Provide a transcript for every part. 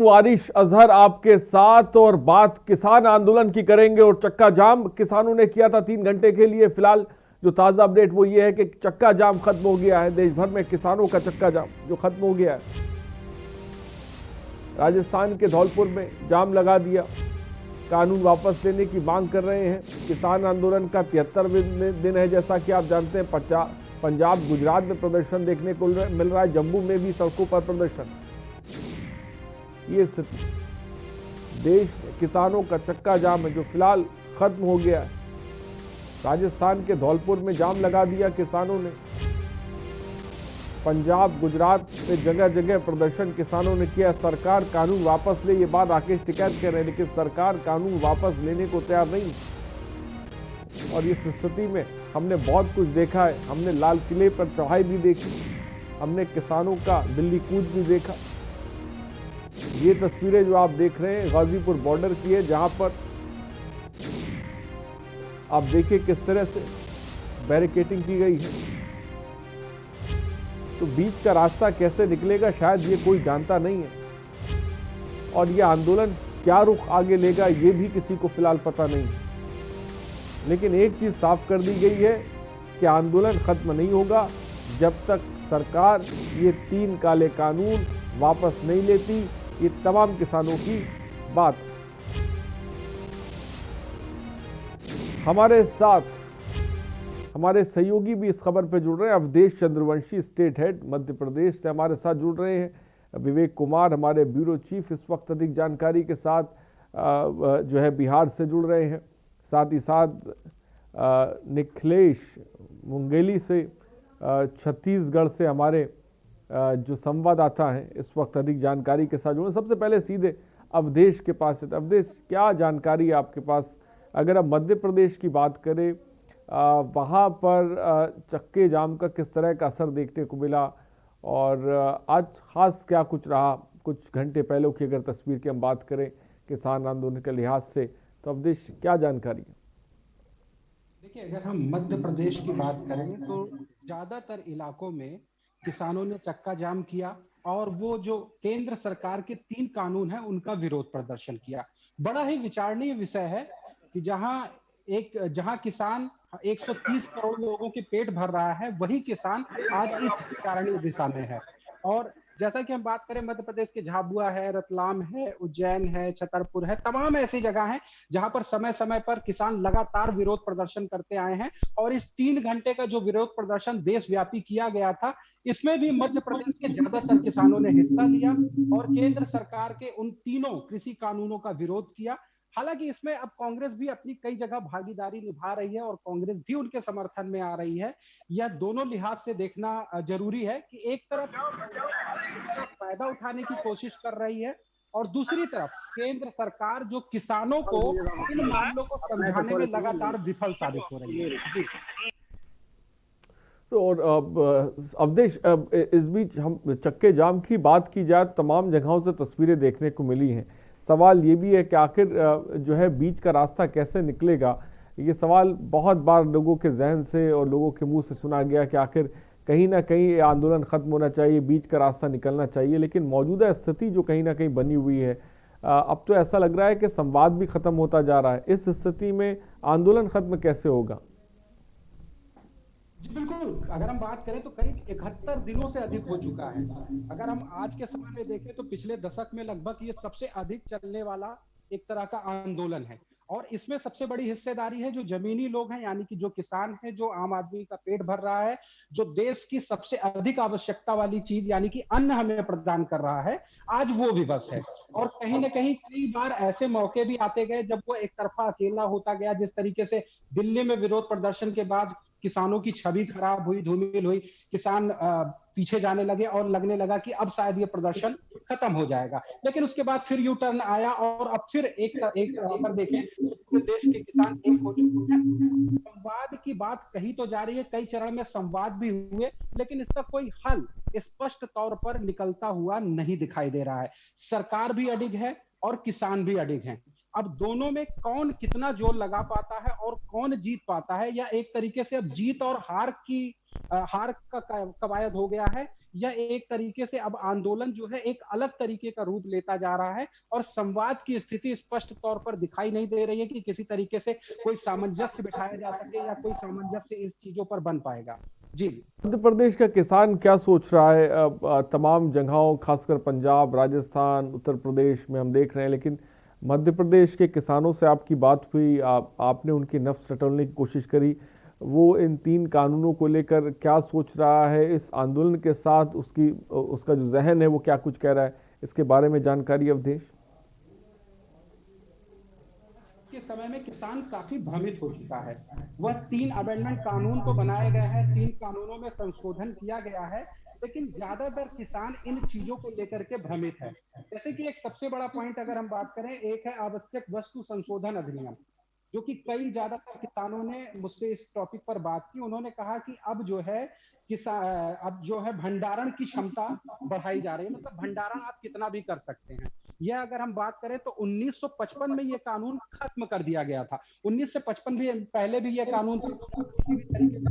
वारिश अजहर आपके साथ और बात किसान आंदोलन की करेंगे। और चक्का जाम किसानों ने किया था 3 घंटे के लिए। फिलहाल जो ताजा अपडेट वो ये है कि चक्का जाम खत्म हो गया है। देश भर में किसानों का चक्का जाम जो खत्म हो गया है। राजस्थान के धौलपुर में जाम लगा दिया। कानून वापस लेने की मांग कर रहे हैं। किसान आंदोलन का 73वें दिन है। जैसा कि आप जानते हैं, पंजाब गुजरात में प्रदर्शन देखने को मिल रहा है। जम्मू में भी सड़कों पर प्रदर्शन। ये स्थिति देश में किसानों का चक्का जाम है जो फिलहाल खत्म हो गया है। राजस्थान के धौलपुर में जाम लगा दिया किसानों ने। पंजाब गुजरात में जगह जगह प्रदर्शन किसानों ने किया। सरकार कानून वापस ले, ये बात राकेश टिकैत कह रहे हैं, लेकिन सरकार कानून वापस लेने को तैयार नहीं। और इस स्थिति में हमने बहुत कुछ देखा है। हमने लाल किले पर चढ़ाई भी देखी, हमने किसानों का दिल्ली कूच भी देखा। ये तस्वीरें जो आप देख रहे हैं गाजीपुर बॉर्डर की है, जहां पर आप देखिए किस तरह से बैरिकेडिंग की गई है। तो बीच का रास्ता कैसे निकलेगा शायद ये कोई जानता नहीं है। और ये आंदोलन क्या रुख आगे लेगा ये भी किसी को फिलहाल पता नहीं है। लेकिन एक चीज साफ कर दी गई है कि आंदोलन खत्म नहीं होगा जब तक सरकार ये 3 काले कानून वापस नहीं लेती। ये तमाम किसानों की बात। हमारे साथ हमारे सहयोगी भी इस खबर पे जुड़ रहे हैं। अवधेश चंद्रवंशी, स्टेट हेड मध्य प्रदेश से हमारे साथ जुड़ रहे हैं। विवेक कुमार, हमारे ब्यूरो चीफ, इस वक्त अधिक जानकारी के साथ जो है बिहार से जुड़ रहे हैं। साथ ही साथ निखिलेश मुंगेली से, छत्तीसगढ़ से हमारे जो संवाददाता हैं इस वक्त अधिक जानकारी के साथ जुड़े। सबसे पहले सीधे अवधेश के पास है। अवधेश, क्या जानकारी है आपके पास? अगर आप मध्य प्रदेश की बात करें, वहाँ पर चक्के जाम का किस तरह का असर देखने को मिला और आज खास क्या कुछ रहा? कुछ घंटे पहले की अगर तस्वीर की हम बात करें किसान आंदोलन के लिहाज से, तो अवधेश क्या जानकारी है? देखिए, अगर हम मध्य प्रदेश की बात करें तो ज्यादातर इलाकों में किसानों ने चक्का जाम किया और वो जो केंद्र सरकार के 3 कानून हैं उनका विरोध प्रदर्शन किया। बड़ा ही विचारणीय विषय है कि जहां किसान 130 करोड़ लोगों के पेट भर रहा है, वही किसान आज इस विचारणीय दिशा में है। और जैसा कि हम बात करें, मध्य प्रदेश के झाबुआ है, रतलाम है, उज्जैन है, छतरपुर है, तमाम ऐसी जगह हैं जहां पर समय समय पर किसान लगातार विरोध प्रदर्शन करते आए हैं। और इस 3 घंटे का जो विरोध प्रदर्शन देशव्यापी किया गया था, इसमें भी मध्य प्रदेश के ज्यादातर किसानों ने हिस्सा लिया और केंद्र सरकार के उन तीनों कृषि कानूनों का विरोध किया। हालांकि इसमें अब कांग्रेस भी अपनी कई जगह भागीदारी निभा रही है और कांग्रेस भी उनके समर्थन में आ रही है। यह दोनों लिहाज से देखना जरूरी है कि एक तरफ फायदा उठाने की कोशिश कर रही है और दूसरी तरफ केंद्र सरकार जो किसानों को इन मामलों को समझाने में लगातार विफल साबित हो रही है। जी। तो और अवधेश, इस बीच हम चक्के जाम की बात की जाए, तमाम जगहों से तस्वीरें देखने को मिली हैं। सवाल ये भी है कि आखिर जो है बीच का रास्ता कैसे निकलेगा। ये सवाल बहुत बार लोगों के जहन से और लोगों के मुंह से सुना गया कि आखिर कहीं ना कहीं आंदोलन खत्म होना चाहिए, बीच का रास्ता निकलना चाहिए। लेकिन मौजूदा स्थिति जो कहीं ना कहीं बनी हुई है, अब तो ऐसा लग रहा है कि संवाद भी खत्म होता जा रहा है। इस स्थिति में आंदोलन खत्म कैसे होगा? जी बिल्कुल, अगर हम बात करें तो करीब 71 दिनों से अधिक हो चुका है। अगर हम आज के समय में देखें तो पिछले दशक में लगभग ये सबसे अधिक चलने वाला एक तरह का आंदोलन है। और इसमें सबसे बड़ी हिस्सेदारी है जो जमीनी लोग हैं, यानी कि जो किसान है, जो आम आदमी का पेट भर रहा है, जो देश की सबसे अधिक आवश्यकता वाली चीज यानी कि अन्न हमें प्रदान कर रहा है, आज वो विवश है। और कहीं ना कहीं कई बार ऐसे मौके भी आते गए जब वो एक तरफा अकेला होता गया। जिस तरीके से दिल्ली में विरोध प्रदर्शन के बाद किसानों की छवि खराब हुई, धूमिल हुई, किसान पीछे जाने लगे और लगने लगा कि अब शायद ये प्रदर्शन खत्म हो जाएगा। लेकिन उसके बाद फिर यू टर्न आया और अब फिर एक अगर देखें तो पूरे देश के किसान एक हो चुके हैं। संवाद की बात कही तो जा रही है, कई चरण में संवाद भी हुए, लेकिन इसका कोई हल स्पष्ट तौर पर निकलता हुआ नहीं दिखाई दे रहा है। सरकार भी अडिग है और किसान भी अडिग हैं। अब दोनों में कौन कितना जोर लगा पाता है और कौन जीत पाता है, या एक तरीके से अब जीत और हार का कवायद हो गया है, यह एक तरीके से अब आंदोलन जो है एक अलग तरीके का रूप लेता जा रहा है और संवाद की स्थिति स्पष्ट तौर पर दिखाई नहीं दे रही है कि किसी तरीके से कोई सामंजस्य बिठाया जा सके या कोई सामंजस्य इस चीजों पर बन पाएगा। जी। मध्य प्रदेश का किसान क्या सोच रहा है? तमाम जगहों, खासकर पंजाब, राजस्थान, उत्तर प्रदेश में हम देख रहे हैं, लेकिन मध्य प्रदेश के किसानों से आपकी बात हुई, आपने उनकी नब्ज टटोलने की कोशिश करी। वो इन 3 कानूनों को लेकर क्या सोच रहा है? इस आंदोलन के साथ उसका जो जहन है वो क्या कुछ कह रहा है? इसके बारे में जानकारी अवधेश। के समय में किसान काफी भ्रमित हो चुका है। वह 3 अमेंडमेंट कानून तो बनाए गए हैं, 3 कानूनों में संशोधन किया गया है, लेकिन ज्यादातर किसान इन चीजों को लेकर के भ्रमित है। जैसे कि एक सबसे बड़ा पॉइंट अगर हम बात करें, एक है आवश्यक वस्तु संशोधन अधिनियम, जो कि कई ज्यादातर किसानों ने मुझसे इस टॉपिक पर बात की। उन्होंने कहा कि अब जो है अब जो है भंडारण की क्षमता बढ़ाई जा रही है, मतलब भंडारण आप कितना भी कर सकते हैं। यह अगर हम बात करें तो 1955 में यह कानून खत्म कर दिया गया था। 1955 भी पहले भी यह कानून था, किसी भी तरीके का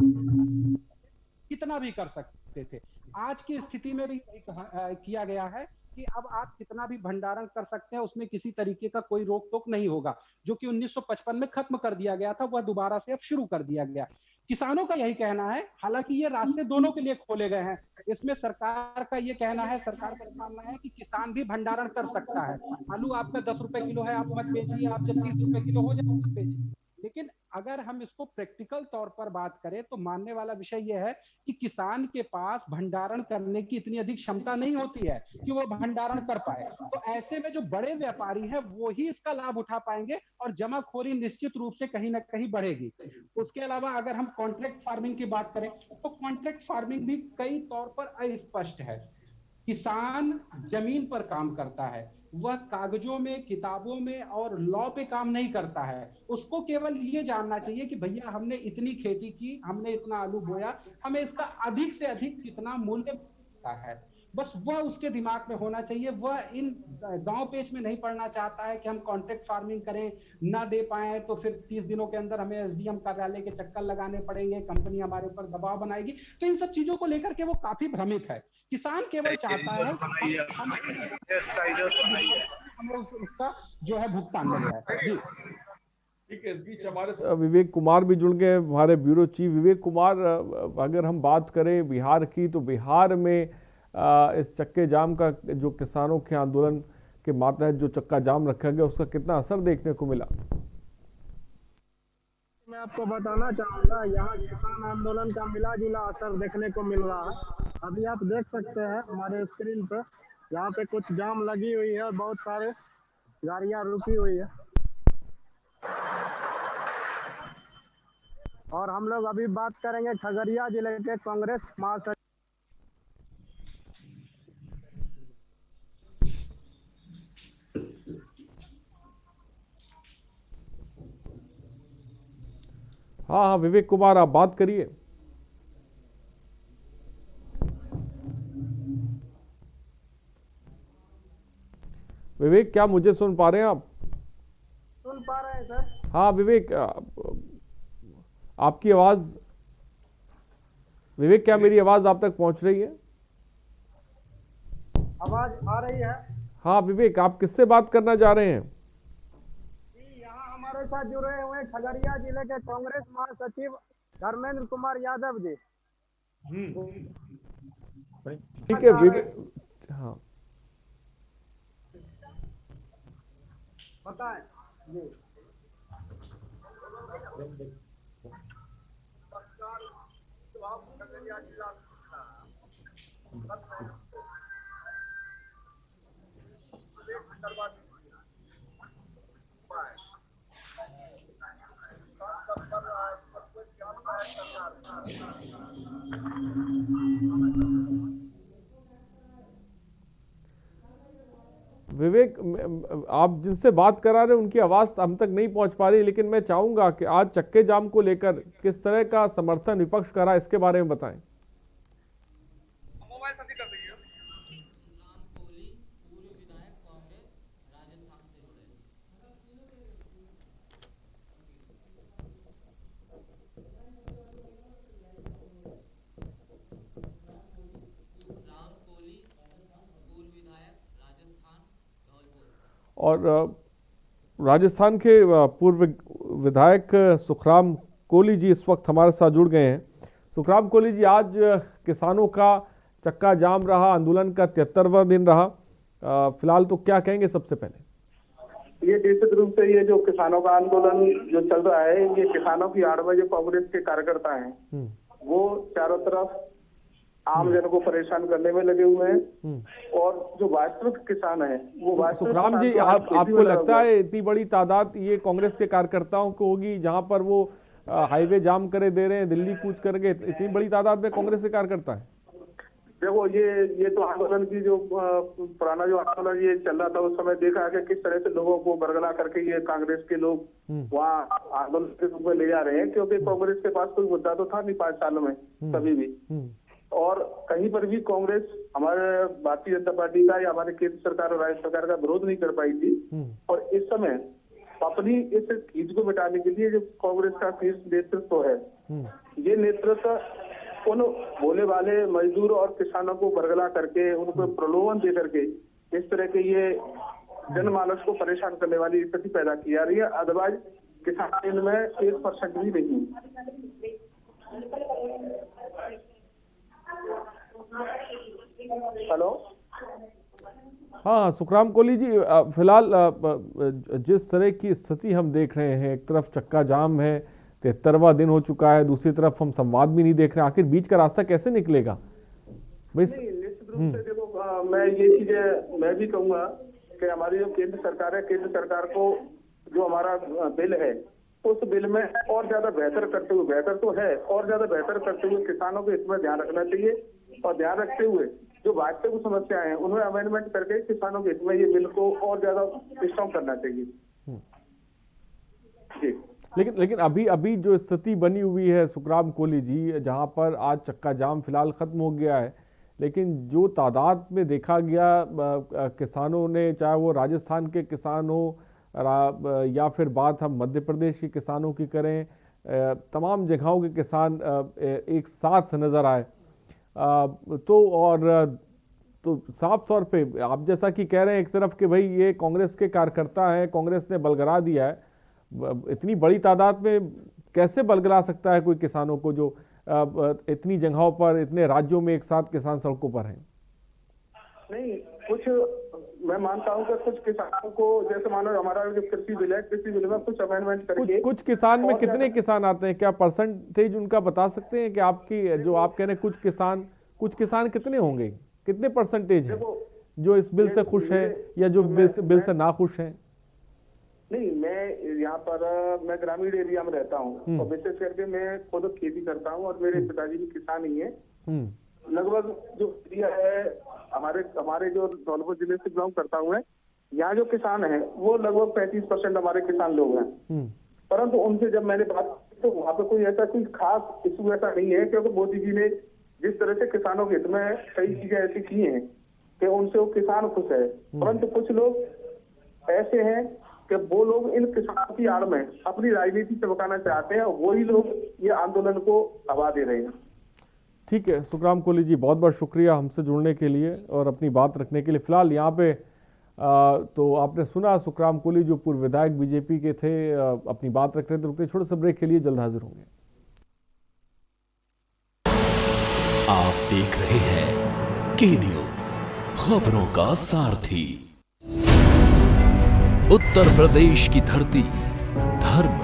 कितना भी कर सकते थे। आज की स्थिति में भी यही किया गया है कि अब आप कितना भी भंडारण कर सकते हैं, उसमें किसी तरीके का कोई रोक टोक नहीं होगा। जो कि 1955 में खत्म कर दिया गया था, वह दोबारा से अब शुरू कर दिया गया। किसानों का यही कहना है, हालांकि ये रास्ते दोनों के लिए खोले गए हैं। इसमें सरकार का ये कहना है, सरकार का मानना है कि किसान भी भंडारण कर सकता है। आलू आपका 10 रुपए किलो है, आप मत बेचिए, आप जब 30 रुपए किलो हो जाए तब बेचिए। लेकिन अगर हम इसको प्रैक्टिकल तौर पर बात करें तो मानने वाला विषय यह है कि किसान के पास भंडारण करने की इतनी अधिक क्षमता नहीं होती है कि वो भंडारण कर पाए। तो ऐसे में जो बड़े व्यापारी हैं वो ही इसका लाभ उठा पाएंगे और जमाखोरी निश्चित रूप से कहीं ना कहीं बढ़ेगी। उसके अलावा अगर हम कॉन्ट्रैक्ट फार्मिंग की बात करें तो कॉन्ट्रैक्ट फार्मिंग भी कई तौर पर अस्पष्ट है। किसान जमीन पर काम करता है, वह कागजों में, किताबों में और लॉ पे काम नहीं करता है। उसको केवल ये जानना चाहिए कि भैया हमने इतनी खेती की, हमने इतना आलू बोया, हमें इसका अधिक से अधिक कितना मूल्य मिलता है, बस वह उसके दिमाग में होना चाहिए। वह इन गांव पेच में नहीं पड़ना चाहता है कि हम कॉन्ट्रैक्ट फार्मिंग करें, ना दे पाए तो फिर 30 दिनों के अंदर हमें एसडीएम कार्यालय के चक्कर लगाने पड़ेंगे, कंपनी हमारे ऊपर दबाव बनाएगी। तो इन सब चीजों को लेकर के वो काफी भ्रमित है। किसान केवल चाहता है हमें उसका जो है भुगतान मिल जाए। जी। ठीक है, इस बीच हमारे साथ विवेक कुमार भी जुड़ गए, हमारे ब्यूरो चीफ। विवेक कुमार, अगर हम बात करें बिहार की, तो बिहार में इस चक्के जाम का, जो किसानों के आंदोलन के मातहत जो चक्का जाम रखा गया, उसका कितना असर देखने को मिला? मैं आपको बताना चाहूँगा, यहाँ किसान आंदोलन का मिला जुला असर देखने को मिल रहा है। अभी आप देख सकते हैं हमारे स्क्रीन पे, यहाँ पे कुछ जाम लगी हुई है, बहुत सारे गाड़ियाँ रुकी हुई है। और हम लोग अभी बात करेंगे खगड़िया जिले के कांग्रेस महासचिव। हाँ हाँ, विवेक कुमार, आप बात करिए। विवेक, क्या मुझे सुन पा रहे हैं आप? सुन पा रहे हैं सर? हाँ विवेक, आपकी आवाज, विवेक क्या मेरी आवाज आप तक पहुंच रही है? आवाज आ रही है? हाँ विवेक, आप किससे बात करना चाह रहे हैं? यहाँ हमारे साथ जुड़े हुए खगड़िया जिले के कांग्रेस महासचिव धर्मेंद्र कुमार यादव जी। ठीक है विवेक, हाँ बताएं जी। विवेक, आप जिनसे बात करा रहे हैं उनकी आवाज हम तक नहीं पहुंच पा रही, लेकिन मैं चाहूंगा कि आज चक्के जाम को लेकर किस तरह का समर्थन विपक्ष करा, इसके बारे में बताएं। और राजस्थान के पूर्व विधायक सुखराम कोहली जी इस वक्त हमारे साथ जुड़ गए हैं। सुखराम कोहली जी, आज किसानों का चक्का जाम रहा, आंदोलन का 73वां दिन रहा, फिलहाल तो क्या कहेंगे? सबसे पहले ये निश्चित रूप से ये जो किसानों का आंदोलन जो चल रहा है, ये किसानों की आड़ में जो कांग्रेस के कार्यकर्ता हैं वो चारों तरफ आम जन को परेशान करने में लगे हुए हैं और जो वास्तविक किसान है वो वास्तविक। सुखराम जी, आपको लगता है इतनी बड़ी तादाद ये कांग्रेस के कार्यकर्ताओं को होगी जहां पर वो हाईवे जाम करे दे रहे हैं, दिल्ली कूच करके, इतनी बड़ी तादाद में कांग्रेस के कार्यकर्ता है? देखो, ये तो आंदोलन की जो पुराना जो आंदोलन ये चल रहा था उस समय देखा कि किस तरह से लोगों को बरगला करके ये कांग्रेस के लोग वहाँ आंदोलन के रूप में ले जा रहे हैं, क्योंकि कांग्रेस के पास कोई मुद्दा तो था नहीं 5 सालों में कभी भी। और कहीं पर भी कांग्रेस हमारे भारतीय जनता पार्टी का या हमारे केंद्र सरकार और राज्य सरकार का विरोध नहीं कर पाई थी। और इस समय अपनी इस चीज को मिटाने के लिए जो कांग्रेस का नेतृत्व है, ये नेतृत्व उन भोले वाले मजदूर और किसानों को बरगला करके, उनको प्रलोभन दे करके इस तरह के ये जनमानस को परेशान करने वाली स्थिति पैदा की जा रही है। अदरवाइज किसान इनमें 1% भी नहीं। हेलो, हाँ सुखराम कोहली जी, फिलहाल जिस तरह की स्थिति हम देख रहे हैं, एक तरफ चक्का जाम है, 73वां दिन हो चुका है, दूसरी तरफ हम संवाद भी नहीं देख रहे हैं, आखिर बीच का रास्ता कैसे निकलेगा? निश्चित रूप से देखो, मैं ये चीजें मैं भी कहूंगा कि हमारी जो केंद्र सरकार है, केंद्र सरकार को जो हमारा बिल है उस बिल में और ज्यादा बेहतर करते हुए, बेहतर तो है, और ज्यादा बेहतर करते हुए किसानों को इसमें ध्यान रखना चाहिए और ध्यान रखते हुए जो वास्तविक समस्याएं हैं उन्हें अमेंडमेंट करके किसानों के इसमें ये बिल को और ज्यादा स्ट्रॉन्ग करना चाहिए। जी, लेकिन अभी जो स्थिति बनी हुई है सुखराम कोहली जी, जहां पर आज चक्का जाम फिलहाल खत्म हो गया है, लेकिन जो तादाद में देखा गया किसानों ने, चाहे वो राजस्थान के किसान हो या फिर बात हम मध्य प्रदेश के किसानों की करें, तमाम जगहों के किसान एक साथ नजर आए। तो साफ तौर पे आप जैसा कि कह रहे हैं एक तरफ कि भाई ये कांग्रेस के कार्यकर्ता हैं, कांग्रेस ने बलगरा दिया है, इतनी बड़ी तादाद में कैसे बलगरा सकता है कोई किसानों को, जो इतनी जगहों पर, इतने राज्यों में एक साथ किसान सड़कों पर हैं? नहीं, कुछ मैं मानता हूं कि कुछ किसानों को, जैसे मानो हमारा जो कृषि बिल है, कृषि बिल में कुछ अमेंडमेंट करके कुछ किसान में कितने किसान आते हैं? क्या परसेंटेज उनका बता सकते हैं कि आपकी जो आप कह रहे हैं कुछ किसान कितने होंगे, कितने परसेंटेज है जो इस बिल से खुश है या जो बिल से ना खुश है? नहीं, मैं यहाँ पर मैं ग्रामीण एरिया में रहता हूँ और विशेष करके मैं खुद खेती करता हूँ और मेरे पिताजी भी किसान ही है। लगभग जो एरिया है हमारे जो धौलपुर जिले से बिलोंग करता हूँ मैं, यहाँ जो किसान है वो लगभग 35% हमारे किसान लोग हैं। परंतु उनसे जब मैंने बात की तो वहाँ पे कोई खास इशू ऐसा नहीं है, क्योंकि मोदी जी ने जिस तरह से किसानों के हित में कई चीजें ऐसी की हैं कि उनसे वो किसान खुश है। परंतु कुछ लोग ऐसे हैं कि वो लोग इन किसानों की आड़ में अपनी राजनीति चमकाना चाहते हैं, वही लोग ये आंदोलन को हवा दे रहे हैं। ठीक है सुखराम कोहली जी, बहुत बहुत शुक्रिया हमसे जुड़ने के लिए और अपनी बात रखने के लिए। फिलहाल यहाँ पे तो आपने सुना सुखराम कोहली जो पूर्व विधायक बीजेपी के थे, अपनी बात रख रहे थे। रुकते छोटे से ब्रेक के लिए, जल्द हाजिर होंगे। आप देख रहे हैं के न्यूज, खबरों का सारथी। उत्तर प्रदेश की धरती धर्म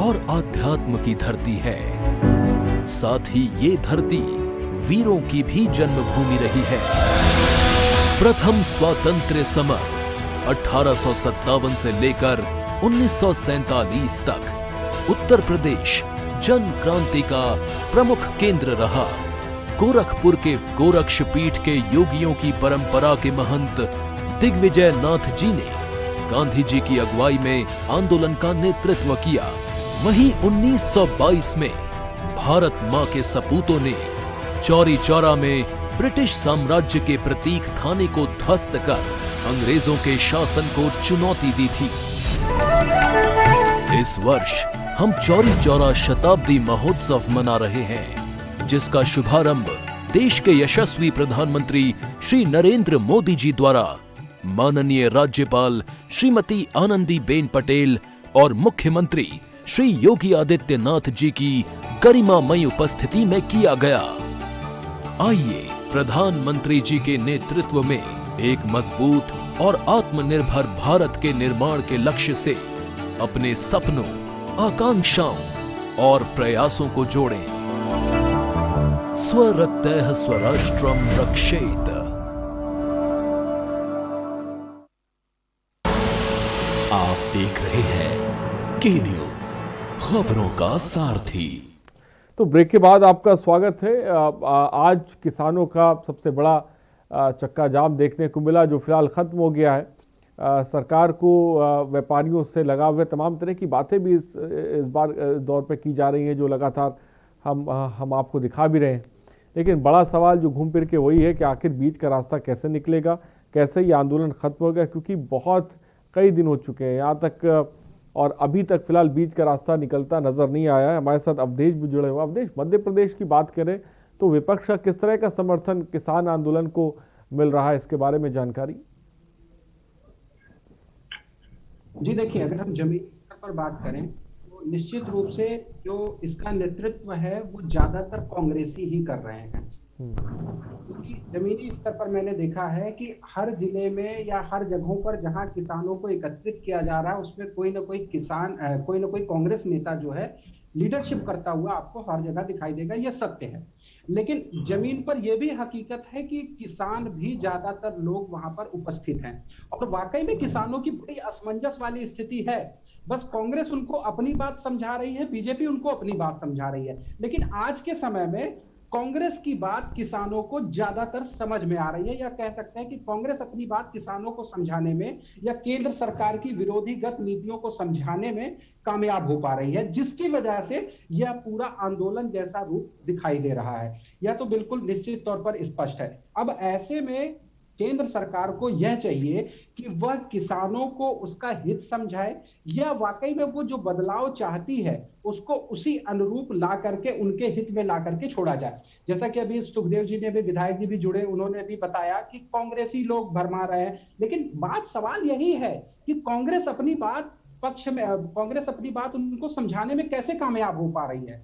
और आध्यात्म की धरती है, साथ ही ये धरती वीरों की भी जन्मभूमि रही है। प्रथम स्वातंत्र्य समर 1857 से लेकर 1947 तक उत्तर प्रदेश जन क्रांति का प्रमुख केंद्र रहा। गोरखपुर के गोरक्षपीठ के योगियों की परंपरा के महंत दिग्विजय नाथ जी ने गांधी जी की अगुवाई में आंदोलन का नेतृत्व किया। वहीं 1922 में भारत मां के सपूतों ने चौरी चौरा में ब्रिटिश साम्राज्य के प्रतीक थाने को ध्वस्त कर अंग्रेजों के शासन को चुनौती दी थी। इस वर्ष हम चौरी चौरा शताब्दी महोत्सव मना रहे हैं, जिसका शुभारंभ देश के यशस्वी प्रधानमंत्री श्री नरेंद्र मोदी जी द्वारा माननीय राज्यपाल श्रीमती आनंदीबेन पटेल और मुख्यमंत्री श्री योगी आदित्यनाथ जी की गरिमामय उपस्थिति में किया गया। आइए प्रधानमंत्री जी के नेतृत्व में एक मजबूत और आत्मनिर्भर भारत के निर्माण के लक्ष्य से अपने सपनों, आकांक्षाओं और प्रयासों को जोड़ें। स्वरक्तः स्वराष्ट्रम रक्षेत। आप देख रहे हैं के न्यूज, खबरों का सारथी। तो ब्रेक के बाद आपका स्वागत है। आज किसानों का सबसे बड़ा चक्का जाम देखने को मिला, जो फिलहाल खत्म हो गया है। सरकार को व्यापारियों से लगा हुए तमाम तरह की बातें भी इस बार दौर पे की जा रही हैं, जो लगातार हम आपको दिखा भी रहे हैं। लेकिन बड़ा सवाल जो घूम फिर के वही है कि आखिर बीच का रास्ता कैसे निकलेगा, कैसे ये आंदोलन खत्म होगा, क्योंकि बहुत कई दिन हो चुके हैं यहाँ तक, और अभी तक फिलहाल बीच का रास्ता निकलता नजर नहीं आया है। हमारे साथ अवधेश भी जुड़े हुए। अवधेश, मध्य प्रदेश की बात करें तो विपक्ष का किस तरह का समर्थन किसान आंदोलन को मिल रहा है, इसके बारे में जानकारी? जी देखिए, अगर हम जमीनी स्तर पर बात करें तो निश्चित रूप से जो इसका नेतृत्व है वो ज्यादातर कांग्रेसी ही कर रहे हैं, क्योंकि जमीनी स्तर पर मैंने देखा है कि हर जिले में या हर जगहों पर जहां किसानों को एकत्रित किया जा रहा है उसमें कोई ना कोई कांग्रेस नेता जो है लीडरशिप करता हुआ आपको हर जगह दिखाई देगा। यह सत्य है। लेकिन जमीन पर यह भी हकीकत है कि किसान भी ज्यादातर लोग वहां पर उपस्थित हैं, और वाकई में किसानों की बड़ी असमंजस वाली स्थिति है। बस कांग्रेस उनको अपनी बात समझा रही है, बीजेपी उनको अपनी बात समझा रही है, लेकिन आज के समय में कांग्रेस की बात किसानों को ज्यादातर समझ में आ रही है, या कह सकते हैं कि कांग्रेस अपनी बात किसानों को समझाने में या केंद्र सरकार की विरोधीगत नीतियों को समझाने में कामयाब हो पा रही है, जिसकी वजह से यह पूरा आंदोलन जैसा रूप दिखाई दे रहा है। यह तो बिल्कुल निश्चित तौर पर स्पष्ट है। अब ऐसे में केंद्र सरकार को यह चाहिए कि वह किसानों को उसका हित समझाए, या वाकई में वो जो बदलाव चाहती है उसको उसी अनुरूप ला करके उनके हित में ला करके छोड़ा जाए। जैसा कि अभी सुखदेव जी ने भी, विधायक जी भी जुड़े, उन्होंने भी बताया कि कांग्रेसी लोग भरमा रहे हैं, लेकिन सवाल यही है कि कांग्रेस अपनी बात उनको समझाने में कैसे कामयाब हो पा रही है।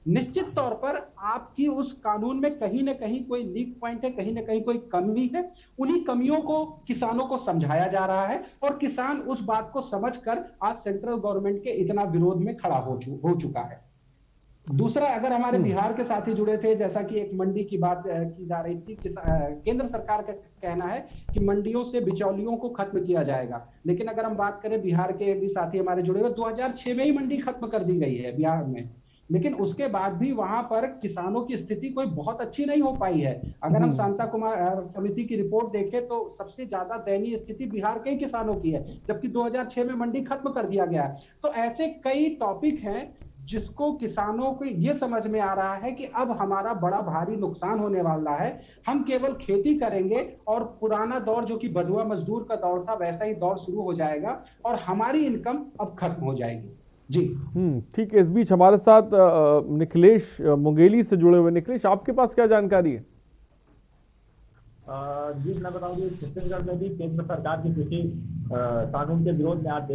निश्चित तौर पर आपकी उस कानून में कहीं ना कहीं कोई लीक पॉइंट है, कहीं ना कहीं कोई कमी है। उन्हीं कमियों को किसानों को समझाया जा रहा है, और किसान उस बात को समझकर आज सेंट्रल गवर्नमेंट के इतना विरोध में खड़ा हो चुका है। दूसरा, अगर हमारे बिहार के साथी जुड़े थे, जैसा कि एक मंडी की बात की जा रही थी, केंद्र सरकार का कहना है कि मंडियों से बिचौलियों को खत्म किया जाएगा, लेकिन अगर हम बात करें बिहार के भी साथी हमारे जुड़े हुए, 2006 में ही मंडी खत्म कर दी गई है बिहार में, लेकिन उसके बाद भी वहां पर किसानों की स्थिति कोई बहुत अच्छी नहीं हो पाई है। अगर हम शांता कुमार समिति की रिपोर्ट देखें तो सबसे ज्यादा दयनीय स्थिति बिहार के ही किसानों की है, जबकि 2006 में मंडी खत्म कर दिया गया है। तो ऐसे कई टॉपिक हैं जिसको किसानों को ये समझ में आ रहा है कि अब हमारा बड़ा भारी नुकसान होने वाला है। हम केवल खेती करेंगे और पुराना दौर जो कि बधुआ मजदूर का दौर था वैसा ही दौर शुरू हो जाएगा, और हमारी इनकम अब खत्म हो जाएगी। जी ठीक है। इस बीच हमारे साथ निखिलेश मुंगेली से जुड़े हुए। निखिलेश, आपके पास क्या जानकारी है? जी, मैं बताऊंगी, छत्तीसगढ़ में भी केंद्र सरकार की कृषि कानून के विरोध में आज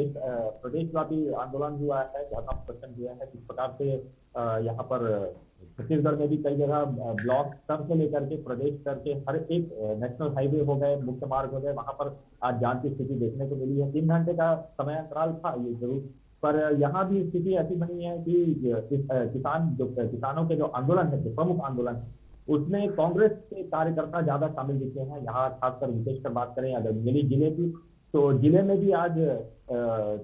प्रदेशव्यापी आंदोलन हुआ है, धरना प्रदर्शन हुआ है। जिस प्रकार से यहाँ पर छत्तीसगढ़ में भी कई जगह ब्लॉक स्तर से लेकर के प्रदेश स्तर के हर एक नेशनल हाईवे हो गए, मुख्य मार्ग हो गए, वहां पर आज जाम की स्थिति देखने को मिली है। 3 घंटे का समय अंतराल था ये जरूर, पर यहाँ भी स्थिति ऐसी बनी है कि किसानों के जो आंदोलन है, जो प्रमुख आंदोलन है, उसमें कांग्रेस के कार्यकर्ता ज्यादा शामिल दिखे हैं। यहाँ खासकर विशेषकर बात करें अगर मिली जिले की, तो जिले में भी आज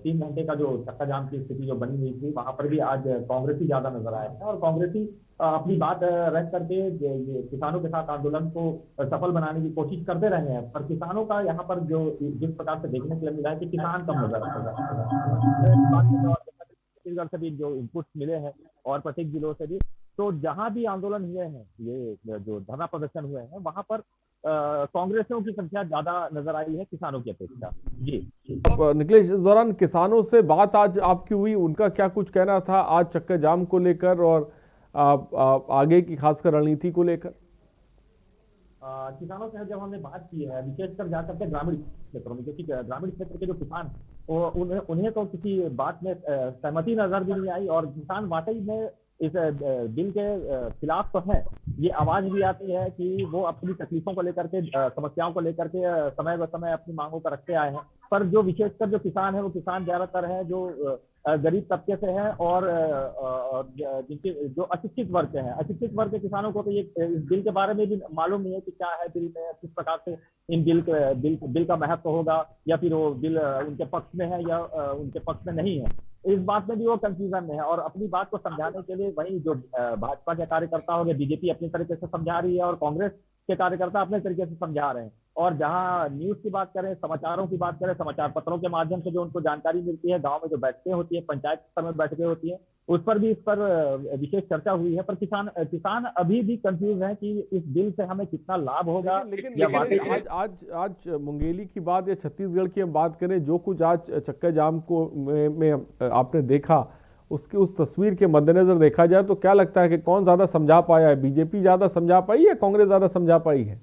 3 घंटे का जो चक्का जाम की स्थिति जो बनी हुई थी, वहां पर भी आज कांग्रेसी ज्यादा नजर आए हैं, और कांग्रेसी अपनी बात रख करके ये किसानों के साथ आंदोलन को सफल बनाने की कोशिश करते रहे हैं। पर किसानों का यहाँ पर जो जिस प्रकार से देखने के लिए मिला है कि किसान कम नजर आएगा। छत्तीसगढ़ से भी जो इनपुट मिले हैं और प्रत्येक जिलों से भी, तो जहां भी आंदोलन हुए हैं, ये जो धरना प्रदर्शन हुए हैं, वहां पर कांग्रेसियों की संख्या ज्यादा नजर आई है किसानों की अपेक्षा। जी निखिलेश, इस दौरान किसानों से बात आज आपकी हुई, उनका क्या कुछ कहना था आज चक्का जाम को लेकर और आगे की खासकर रणनीति को लेकर? किसानों से जब हमने बात की है, विशेषकर जाकर के ग्रामीण क्षेत्रों में, क्योंकि ग्रामीण क्षेत्र के जो किसान उन्हें तो किसी बात में सहमति नजर भी नहीं आई, और किसान वाकई में इस बिल के खिलाफ तो है। ये आवाज भी आती है कि वो अपनी तकलीफों को लेकर के, समस्याओं को लेकर के समय ब समय अपनी मांगों को रखते आए हैं, पर जो विशेषकर जो किसान है वो किसान ज्यादातर है जो गरीब तबके से है, और जिनके जो अशिक्षित वर्ग के हैं, अशिक्षित वर्ग के किसानों को तो ये इस बिल के बारे में भी मालूम नहीं है कि क्या है बिल में, किस प्रकार से इन बिल का महत्व होगा, या फिर वो बिल उनके पक्ष में है या उनके पक्ष में नहीं है। इस बात में भी वो कंफ्यूजन में है, और अपनी बात को समझाने के लिए वही जो भाजपा के कार्यकर्ता हो गए, बीजेपी अपनी तरीके से समझा रही है और कांग्रेस के कार्यकर्ता अपने तरीके से समझा रहे हैं। और जहां न्यूज की बात करें, समाचारों की बात करें, समाचार पत्रों के माध्यम से जो उनको जानकारी मिलती है, गांव में जो बैठकें होती है, पंचायत स्तर में बैठकें होती है, उस पर भी इस पर विशेष चर्चा हुई है। पर किसान अभी भी कंफ्यूज है कि इस बिल से हमें कितना लाभ होगा। लेकिन आज मुंगेली की बात या छत्तीसगढ़ की हम बात करें, जो कुछ आज चक्का जाम को में आपने देखा, उसकी उस तस्वीर के मद्देनजर देखा जाए तो क्या लगता है कि कौन ज्यादा समझा पाया है? बीजेपी ज्यादा समझा पाई या कांग्रेस ज्यादा समझा पाई है?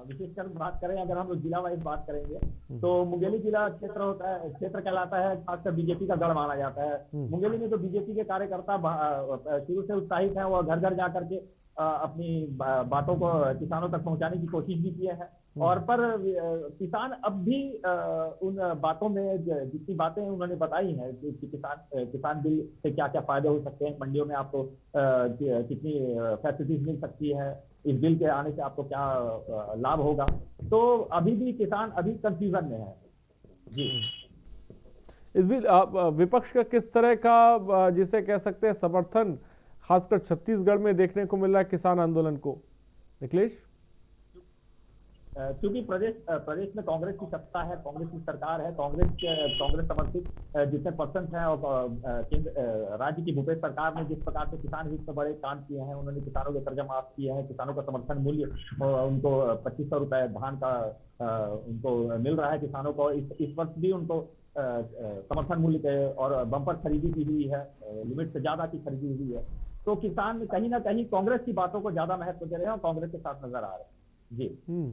विशेषकर बात करें, अगर हम लोग जिला वाइज बात करेंगे तो मुंगेली जिला क्षेत्र होता है, क्षेत्र कहलाता है, खासकर बीजेपी का गढ़ माना जाता है। मुंगेली में तो बीजेपी के कार्यकर्ता शुरू से उत्साहित हैं, वो घर घर जाकर के अपनी बातों को किसानों तक पहुंचाने की कोशिश भी किए हैं। और पर किसान अब भी उन बातों में जितनी बातें उन्होंने बताई हैं कि किसान बिल से क्या क्या फायदे हो सकते हैं, मंडियों में आपको कितनी फैसिलिटीज मिल सकती है, इस बिल के आने से आपको क्या लाभ होगा, तो अभी भी किसान अभी कंफ्यूजन में है जी। इस बिल विपक्ष का किस तरह का, जिसे कह सकते हैं, समर्थन खासकर छत्तीसगढ़ में देखने को मिल रहा है किसान आंदोलन को, निखिलेश? क्योंकि प्रदेश में कांग्रेस की सत्ता है, कांग्रेस की सरकार है, कांग्रेस समर्थित जितने पर्सन हैं, और राज्य की भूपेश सरकार ने जिस प्रकार से किसान हित में बड़े काम किए हैं, उन्होंने किसानों के कर्जा माफ किए हैं, किसानों का समर्थन मूल्य उनको 2500 रुपए धान का उनको मिल रहा है किसानों को। इस वर्ष भी उनको समर्थन मूल्य के और बम्पर खरीदी की हुई है, लिमिट से ज्यादा की खरीदी हुई है। तो किसान कहीं ना कहीं कांग्रेस की बातों को ज्यादा महत्व दे रहे हैं और कांग्रेस के साथ नजर आ रहे हैं जी।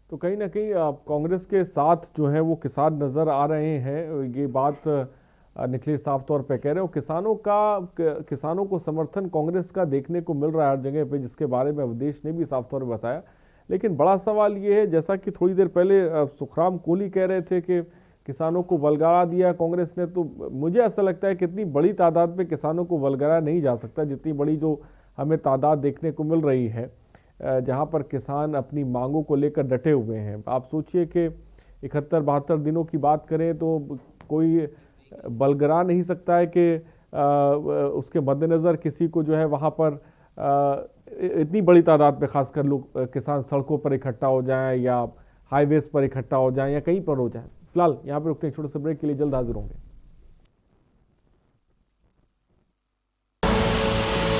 तो कहीं ना कहीं कांग्रेस के साथ जो है वो किसान नजर आ रहे हैं, ये बात निखिलेश साफ तौर पे कह रहे हो। किसानों को समर्थन कांग्रेस का देखने को मिल रहा है हर जगह पे, जिसके बारे में अवधेश ने भी साफ तौर पर बताया। लेकिन बड़ा सवाल ये है, जैसा कि थोड़ी देर पहले सुखराम कोहली कह रहे थे कि किसानों को वलगाड़ा दिया कांग्रेस ने, तो मुझे ऐसा लगता है कि इतनी बड़ी तादाद में किसानों को वलगाड़ा नहीं जा सकता, जितनी बड़ी जो हमें तादाद देखने को मिल रही है, जहां पर किसान अपनी मांगों को लेकर डटे हुए हैं। आप सोचिए कि 71-72 दिनों की बात करें तो कोई बलगरा नहीं सकता है कि उसके मद्देनज़र किसी को जो है वहां पर इतनी बड़ी तादाद में खासकर लोग किसान सड़कों पर इकट्ठा हो जाएं या हाईवेज पर इकट्ठा हो जाएं या कहीं पर हो जाएं। फिलहाल यहाँ पर रुकते हैं, छोटे से ब्रेक के लिए, जल्द हाजिर होंगे।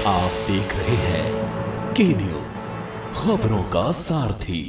आप देख रहे हैं के न्यूज़, खबरों का सारथी।